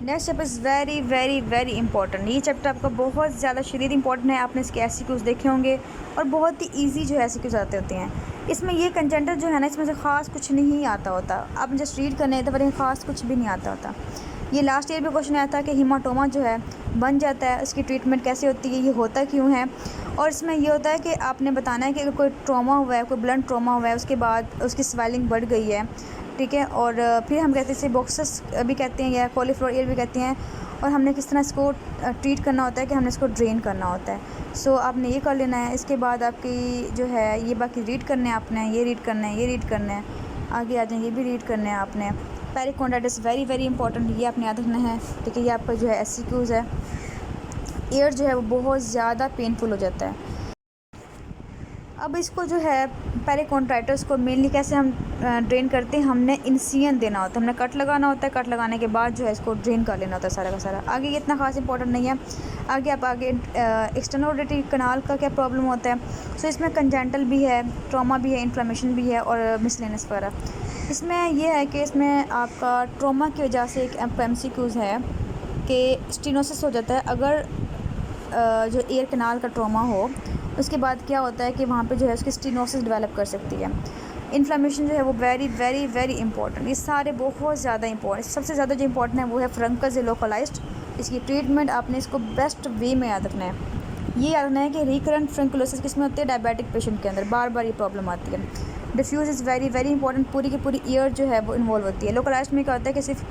Next chapter is very very very important. ये chapter आपका बहुत ज़्यादा शदीद इंपॉर्टेंट है। आपने इसके एमसीक्यूज़ देखे होंगे और बहुत ही इजी जो है एमसीक्यूज़ आते होते हैं। इसमें ये कंटेंट जो है ना, इसमें से ख़ास कुछ नहीं आता होता। आप जस्ट रीड करने हैं तो पर ख़ास कुछ भी नहीं आता होता। ये लास्ट ईयर भी क्वेश्चन आया था कि हीमाटोमा जो है बन जाता है, उसकी ट्रीटमेंट कैसे होती है, ये होता क्यों है। और इसमें ये होता है कि आपने बताना है कि अगर कोई ट्रॉमा हुआ है, कोई ब्लंट ट्रॉमा हुआ है, उसके बाद उसकी स्वेलिंग बढ़ गई है, ठीक है। और फिर हम कहते हैं इसे बॉक्सेस भी कहते हैं या कॉलीफ्लावर ईयर भी कहते हैं। और हमने किस तरह इसको ट्रीट करना होता है कि हमने इसको ड्रेन करना होता है। सो आपने ये कर लेना है। इसके बाद आपकी जो है ये बाकी रीड करने हैं आपने, ये रीड करना है, ये रीड करना है, आगे आ जाए ये भी रीड करने हैं आपने। पेरिकोंडाइटिस वेरी वेरी इंपॉर्टेंट, ये आपने याद रखना है, ठीक है। ये आपका जो है एमसीक्यूज़ है। ईयर जो है वो बहुत ज़्यादा पेनफुल हो जाता है। अब इसको जो है पेरिकोंडाइटिस को मेनली कैसे हम ड्रेन करते हैं, हमने इंसिजन देना होता है, हमने कट लगाना होता है। कट लगाने के बाद जो है इसको ड्रेन कर लेना होता है सारा का सारा। आगे ये इतना खास इंपॉर्टेंट नहीं है। आगे आप आगे एक्सटर्नल ऑडिटरी कनाल का क्या प्रॉब्लम होता है। सो इसमें कंजेंटल भी है, ट्रॉमा भी है, इन्फ्लेमेशन भी है और मिसलेनियस वगैरह। इसमें यह है कि इसमें आपका ट्रॉमा की वजह से एक एमसीक्यूज़ है कि स्टेनोसिस हो जाता है। अगर जो एयर कनाल का ट्रॉमा हो, उसके बाद क्या होता है कि वहाँ पे जो है उसकी स्टेनोसिस डेवलप कर सकती है। इन्फ्लेमेशन जो है वो वेरी वेरी वेरी इंपॉर्टेंट। ये सारे बहुत ज़्यादा इंपॉर्टेंट। सबसे ज़्यादा जो इंपॉर्टेंट है वो है फ्रंकस लोकलाइज्ड। इसकी ट्रीटमेंट आपने इसको बेस्ट वे में याद रखना है। ये याद रखना है कि रिकरेंट फ्रंकुलोसिस किसमें होती है, डायबिटिक पेशेंट के अंदर बार बार ये प्रॉब्लम आती है। Diffuse is very very important. पूरी की पूरी ईयर जो है वो इन्वॉल्व होती है। लोकलाइज्ड में क्या होता है कि सिर्फ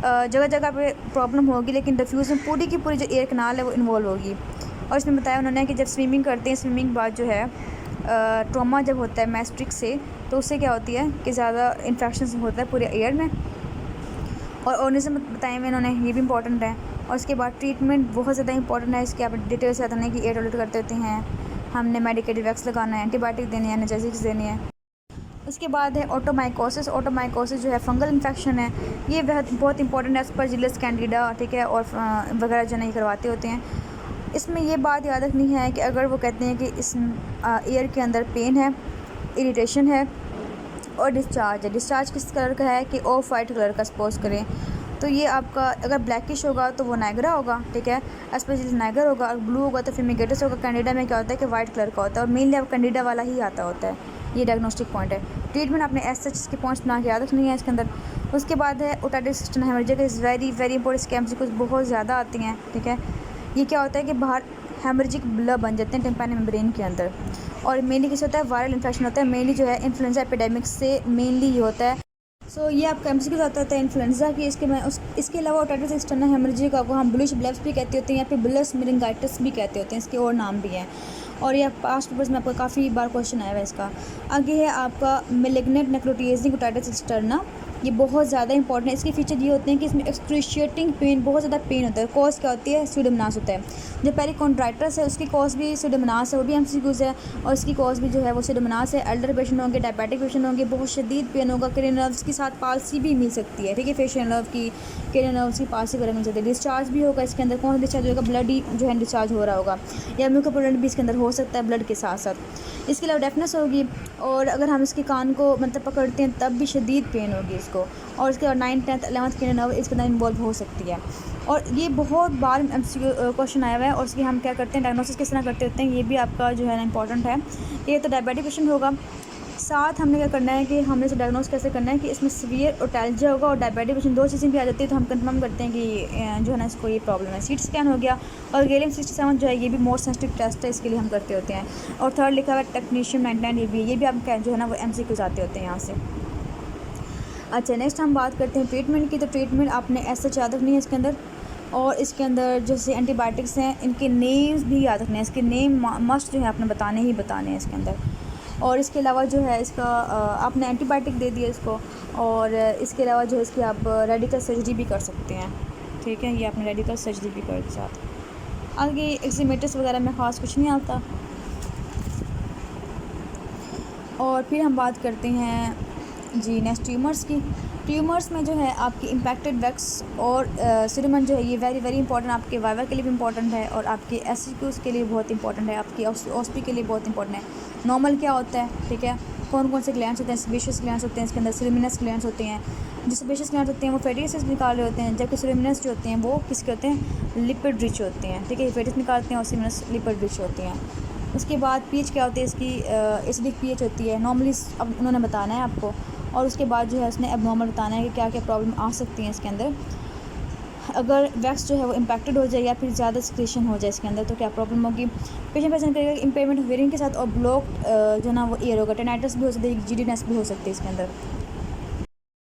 जगह जगह पे प्रॉब्लम होगी, लेकिन डिफ्यूज़ में पूरी की पूरी जो एयर कनाल है वो इन्वॉल्व होगी। और इसमें बताया उन्होंने कि जब स्विमिंग करते हैं, स्विमिंग के बाद जो है ट्रॉमा जब होता है मैस्ट्रिक से, तो उससे क्या होती है कि ज़्यादा इन्फेक्शन होता है पूरे एयर में। और ऑर्गेनिज्म बताए हुए इन्होंने, ये भी इंपॉर्टेंट है। और उसके बाद ट्रीटमेंट बहुत ज़्यादा इंपॉर्टेंट है। इसके आप डिटेल्स बताते हैं कि एयर टॉयलेट करते होते हैं, हमने मेडिकेटेड वैक्स लगाना है, एंटीबायोटिक देनी है, एनाल्जेसिक्स देनी है। उसके बाद है ऑटोमाइकोसिस। ऑटोमाइकोसिस जो है फंगल इन्फेक्शन है। ये बहुत इंपॉर्टेंट है। एस्परजिलस कैंडिडा, ठीक है, और वगैरह जो नहीं करवाते होते हैं। इसमें ये बात याद रखनी है कि अगर वो कहते हैं कि इस ईयर के अंदर पेन है, इरिटेशन है और डिस्चार्ज है। डिस्चार्ज किस कलर का है कि ऑफ वाइट कलर का सपोज करें, तो ये आपका अगर ब्लैकिश होगा तो वो नाइग्रा होगा, ठीक है, एस्पेशली नाइगर होगा। अगर ब्लू होगा तो फिमिगेटस होगा। कैंडिडा में क्या होता है कि वाइट कलर का होता है और मेनली अब कैंडिडा वाला ही आता होता है। ये डायग्नोस्टिक पॉइंट है। ट्रीटमेंट आपने एस सच इसके पॉइंट्स बना के याद रखनी है इसके अंदर। उसके बाद है otitis system haemorrhagic is very very important. इसके एमसीक्यूज़ बहुत ज़्यादा आती हैं, ठीक है। ये क्या होता है कि बाहर हेमरेजिक ब्लड बन जाते हैं टिम्पैनिक मेम्ब्रेन के अंदर। और मेनली किस होता है, वायरल इन्फेक्शन होता है। मेनली जो है इन्फ्लुएंजा एपिडेमिक से मेनली ये होता है। सो ये आपका एमसीक्यूज़ आता है इन्फ्लुएंजा की। इसके अलावा ओटाइटिस एक्सटर्नल हेमरेजिक को हम ब्लूइश ब्लैब्स भी कहते होते हैं या फिर बुलस मेनिंजाइटिस भी कहते होते हैं। इसके और नाम भी हैं और ये पास्ट पेपर्स में आपका काफ़ी बार क्वेश्चन आया हुआ है इसका। आगे है आपका मेलिग्नेंट नेक्रोटिजिंग ओटाइटिस एक्सटर्ना। ये बहुत ज़्यादा इंपॉर्टेंट है। इसके फीचर ये होते हैं कि इसमें एक्सक्रूशिएटिंग पेन, बहुत ज़्यादा पेन होता है। कॉज क्या होती है, स्यूडोमोनास होता है। जो पेरिकोंड्राइटिस है उसकी कॉज भी स्यूडोमोनास है, वो भी एमसीक्यूज़ है। और इसकी कॉज भी जो है वो स्यूडोमोनास है। एल्डर पेशेंट होंगे, डायबिटिक पेशेंट होंगे, बहुत शदीद पेन होगा। क्रेनियल नर्व्स के साथ पाल्सी भी मिल सकती है, ठीक है, फेशियल नर्व की, क्रेनियल नर्व्स की पाल्सी वगैरह मिल सकती है। डिस्चार्ज भी होगा इसके अंदर। कौन सा डिस्चार्ज होगा, ब्लड ही जो है डिस्चार्ज हो रहा होगा या म्यूकोपोलेंट भी इसके अंदर हो सकता है ब्लड के साथ साथ। इसके अलावा डेफनेस होगी और अगर हम इसके कान को मतलब पकड़ते हैं तब भी शदीद पेन होगी इसको। और इसके बाद 9th 10th 11th cranial nerve इसके अंदर इन्वॉल्व हो सकती है। और ये बहुत बार क्वेश्चन आया हुआ है। और इसकी हम क्या करते हैं, डायग्नोसिस किस तरह करते होते हैं, ये भी आपका जो है ना इंपॉर्टेंट है। ये तो डायबिटिक पेशेंट होगा, साथ हमने क्या करना है कि हमने इसे डायग्नोस कैसे करना है कि इसमें सीवियर ओटैल्जिया होगा और डायबिटिक पेशेंट, दो चीज़ें भी आ जाती है। तो हम कंफर्म करते हैं कि जो है ना इसको ये प्रॉब्लम है। सीटी स्कैन हो गया और गैलियम 67 जो है ये भी मोस्ट सेंसिटिव टेस्ट है, इसके लिए हम करते होते हैं। और थर्ड लिखा हुआ है टेक्नीशियम 99 ये भी आप जो है ना वो एमसीक्यूज़ आते होते हैं यहाँ से। अच्छा, नेक्स्ट हम बात करते हैं ट्रीटमेंट की। तो ट्रीटमेंट आपने ऐसा याद रखनी है इसके अंदर। और इसके अंदर जैसे एंटीबायोटिक्स हैं, इनके नेम्स भी याद रखने हैं। इसके नेम मस्ट जो है आपने बताने ही बताने हैं इसके अंदर। और इसके अलावा जो है इसका आपने एंटीबायोटिक दे दिया इसको। और इसके अलावा जो है इसकी आप रेडिकल सर्जरी भी कर सकते हैं, ठीक है। ये आपने रेडिकल सर्जरी भी कर दी साथ। आगे एक्जिमेटिस वगैरह में ख़ास कुछ नहीं आता। और फिर हम बात करते हैं जी नेक्स्ट ट्यूमर्स की। ट्यूमर्स में जो है आपकी इम्पैक्टेड वैक्स और सिरेमन जो है ये वेरी वेरी इंपॉर्टेंट, आपके वाइवा के लिए भी इंपॉर्टेंट है और आपके एससीक्यूज़ के लिए बहुत इंपॉर्टेंट है, आपकी ओस्पी के लिए बहुत इंपॉर्टेंट है। नॉर्मल क्या होता है, ठीक है, कौन कौन से ग्लैंड्स होते हैं, सेबेशियस ग्लैंड्स होते हैं इसके अंदर, सिलमिनस ग्लैंड्स होते हैं, जो सेबेशियस ग्लैंड होते हैं वो फैटी एसिड्स निकाल रहे होते हैं, जबकि सेरेमिनस जो होते हैं वो किसके होते हैं, लिपिड रिच होते हैं। ठीक है, फैटीज निकालते हैं और सेरेमिनस लिपिड रिच होते हैं। उसके बाद पीएच क्या होती है इसकी, एसिडिक पीएच होती है नॉर्मली, अब उन्होंने बताना है आपको। और उसके बाद जो है उसने एबनॉर्मल बताना है कि क्या क्या प्रॉब्लम आ सकती हैं इसके अंदर। अगर वैक्स जो है वो इम्पैक्टेड हो जाए या फिर ज़्यादा सिक्रेशन हो जाए इसके अंदर तो क्या प्रॉब्लम होगी। पेशेंट प्रेजेंट करेगा इम्पेयरमेंट ऑफ हियरिंग के साथ और ब्लॉक जो ना वो ईयर होगा, टेनाइटिस भी हो सकती है, जीडीनेस भी हो सकती है इसके अंदर।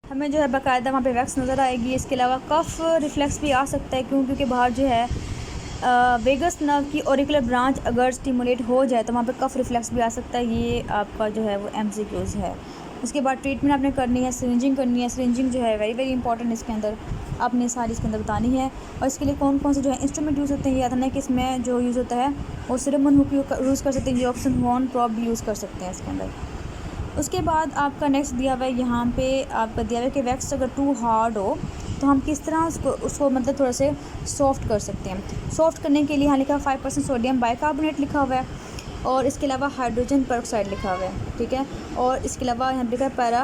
हमें जो है बाकायदा वहाँ पे वैक्स नज़र आएगी। इसके अलावा कफ रिफ्लेक्स भी आ सकता है, क्योंकि बाहर जो है वेगस नर्व की ऑरिकुलर ब्रांच अगर स्टिमुलेट हो जाए तो वहाँ पे कफ रिफ्लेक्स भी आ सकता है। ये आपका जो है वो एमसीक्यूज़ है। उसके बाद ट्रीटमेंट आपने करनी है, सिरिंजिंग करनी है। सिरिंजिंग जो है वेरी वेरी इंपॉर्टेंट, इसके अंदर आपने सारी इसके अंदर बतानी है। और इसके लिए कौन कौन से जो है इंस्ट्रूमेंट यूज़ होते हैं ये आता है कि इसमें जो यूज़ होता है वो सिर्फ मन हुक यूज़ कर सकते हैं, ऑप्शन हॉर्न प्रॉब भी यूज़ कर सकते हैं इसके अंदर। उसके बाद आपका नेक्स्ट दिया हुआ है यहाँ पे आपका दिया हुआ है कि वैक्स अगर टू हार्ड हो तो हम किस तरह उसको मतलब थोड़ा से सॉफ्ट कर सकते हैं। सॉफ्ट करने के लिए यहाँ लिखा 5% सोडियम बाइकार्बोनेट लिखा हुआ है और इसके अलावा हाइड्रोजन पेरोक्साइड लिखा हुआ है। ठीक है, और इसके अलावा यहाँ लिखा है पैरा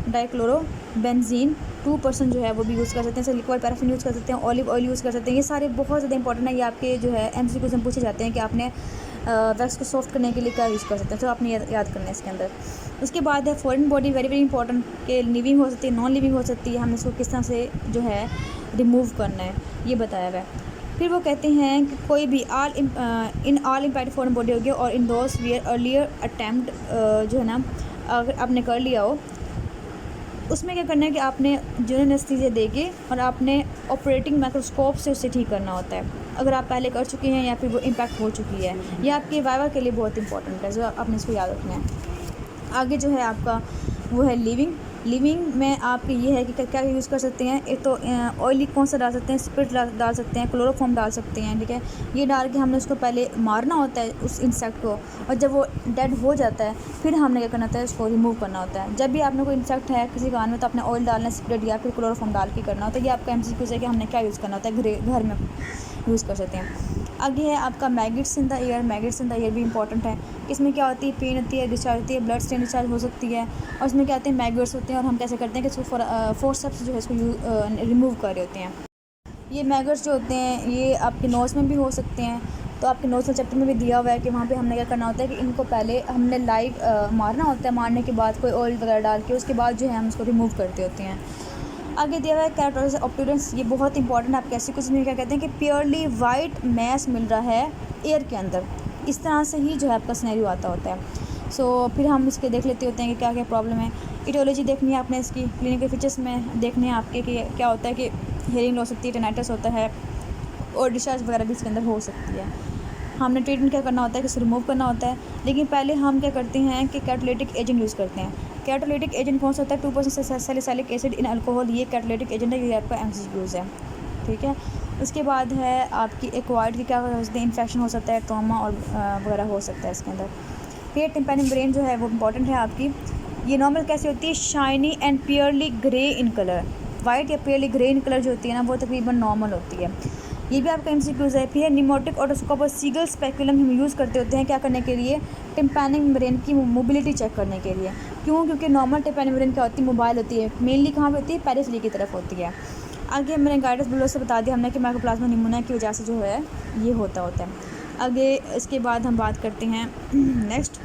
डाइक्लोरोबेंजीन 2% जो है वो भी यूज़ कर सकते हैं। लिक्विड पैराफिन यूज़ कर सकते हैं, ऑलिव ऑयल यूज़ कर सकते हैं। ये सारे बहुत ज़्यादा इंपॉर्टेंट है। ये आपके जो है एमसीक्यूज़ में पूछे जाते हैं कि आपने वैक्स को सॉफ्ट करने के लिए क्या यूज़ कर सकते हैं, तो आपने याद करना है इसके अंदर। उसके बाद है foreign body, very very important के लिविंग हो सकती है, नॉन लिविंग हो सकती है। हमें इसको किस तरह से जो है रिमूव करना है ये बताया हुआ है। फिर वो कहते हैं कि कोई भी in all impact foreign body हो गया और इन दोस वियर अर्लियर अटैम्प्ट जो है ना अगर आपने कर लिया हो उसमें क्या करना है कि आपने जनरल एनेस्थीसिया देके और आपने ऑपरेटिंग माइक्रोस्कोप से उसे ठीक करना होता है। अगर आप पहले कर चुके हैं या फिर वो इम्पैक्ट हो चुकी है, यह आपके वाइवा के लिए बहुत इंपॉर्टेंट है, जो आपने इसको याद रखना है। आगे जो है आपका वो है लिविंग में आपके ये है कि क्या यूज़ कर सकते हैं। एक तो ऑयली कौन सा डाल सकते हैं, स्पिरिट डाल सकते हैं, क्लोरोफॉर्म डाल सकते हैं। ठीक है, ये डाल के हमने उसको पहले मारना होता है उस इंसेक्ट को, और जब वो डेड हो जाता है फिर हमने क्या करना होता है, उसको रिमूव करना होता है। जब भी आपने कोई इंसेक्ट है किसी कान में तो आपने ऑयल डालना है, स्पिरिट या फिर क्लोरोफॉर्म डाल के करना होता है। ये आपका एमसीक्यू है कि हमने क्या यूज़ करना होता है, घर में यूज़ कर सकते हैं। आगे है आपका maggots in the air. Maggots in the air भी इंपॉर्टेंट है। इसमें क्या होती है, पेन होती है, डिस्चार्ज होती है, ब्लड स्टेन डिस्चार्ज हो सकती है, और इसमें क्या होते हैं, मैगेट्स होते हैं। और हम कैसे करते हैं कि इसको फोर्सेप्स जो है इसको रिमूव कर रहे होते हैं। ये मैगेट्स जो होते हैं ये आपके नोज़ में भी हो सकते हैं, तो आपके नोज़ के चैप्टर में भी दिया हुआ है कि वहाँ पे हमने क्या करना होता है कि इनको पहले हमने लाइव मारना होता है, मारने के बाद कोई ऑयल वगैरह डाल के उसके बाद जो है हम इसको रिमूव करते होते हैं। आगे दिया हुआ है कैरेक्टरिस्टिक्स ऑफ अपीयरेंस। ये बहुत इंपॉर्टेंट है। आप कैसे कुछ में क्या कहते हैं कि प्योरली वाइट मैस मिल रहा है एयर के अंदर, इस तरह से ही जो है आपका सिनेरियो आता होता है। सो फिर हम इसके देख लेते होते हैं कि क्या क्या प्रॉब्लम है। इटियोलॉजी देखनी है आपने, इसकी क्लिनिकल फीचर्स में देखने हैं आपके कि क्या होता है कि हियरिंग लॉस होती है, टेनाइटिस होता है और डिस्चार्ज वगैरह भी इसके अंदर हो सकती है। हमने ट्रीटमेंट क्या करना होता है कि इसे रिमूव करना होता है, लेकिन पहले हम क्या करते हैं कि कैटालिटिक एजेंट यूज़ करते हैं। कैटालिटिक एजेंट कौन सा होता है, 2% सैलिसिलिक एसिड इन अल्कोहल, ये कैटालिटिक एजेंट है, ये आपका एमसीक्यूज़ है। ठीक है, उसके बाद है आपकी एक्वायर्ड की क्या हो सकते हैं, इन्फेक्शन हो सकता है, ट्रॉमा और वगैरह हो सकता है इसके अंदर। फिर टिम्पैनिक ब्रेन जो है वो इंपॉर्टेंट है आपकी। ये नॉर्मल कैसी होती है, shiny and purely grey in colour. White या प्योरली ग्रे इन कलर जो होती है ना वो तकरीबन नॉर्मल होती है। ये भी आपका एमसीक्यूज़ है। फिर निमोटिक ऑटोस्कोप और सीगल स्पेकुलम हम यूज़ करते होते हैं क्या करने के लिए, टिम्पैनिक ब्रेन की मोबिलिटी चेक करने के लिए। क्यों, क्योंकि नॉर्मल टिम्पैनिक ब्रेन क्या होती है, मोबाइल होती है, मेनली कहाँ पे होती है, पेरिफेरी की तरफ होती है। आगे मैंने गाइडस बिलो से बता दिया हमने कि माइकोप्लाज्मा निमोनिया की वजह से जो है ये होता है। आगे इसके बाद हम बात करते हैं नेक्स्ट।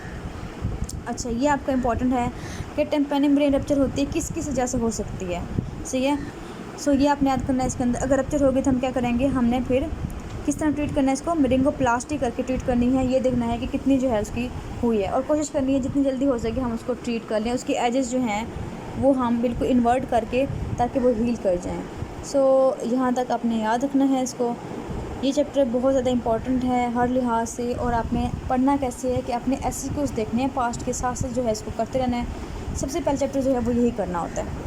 अच्छा, ये आपका इंपॉर्टेंट है कि टिम्पैनिक ब्रेन रप्चर होती है किस किस वजह से हो सकती है, सही है। सो ये आपने याद करना है इसके अंदर। अगर रप्चर होगी तो हम क्या करेंगे, हमने फिर किस तरह ट्रीट करना है इसको, मेरिंगोप्लास्टी करके ट्रीट करनी है। ये देखना है कि कितनी जो है उसकी हुई है और कोशिश करनी है जितनी जल्दी हो सके हम उसको ट्रीट कर लें। उसकी एजेस जो हैं वो हम बिल्कुल इन्वर्ट करके ताकि वो हील कर जाएँ। सो यहाँ तक आपने याद रखना है इसको। ये चैप्टर बहुत ज़्यादा इंपॉर्टेंट है हर लिहाज से, और आपने पढ़ना कैसे है कि आपने एमसीक्यूज़ देखने हैं पास्ट के साथ साथ जो है इसको करते रहना है। सबसे पहले चैप्टर जो है वो यही करना होता है।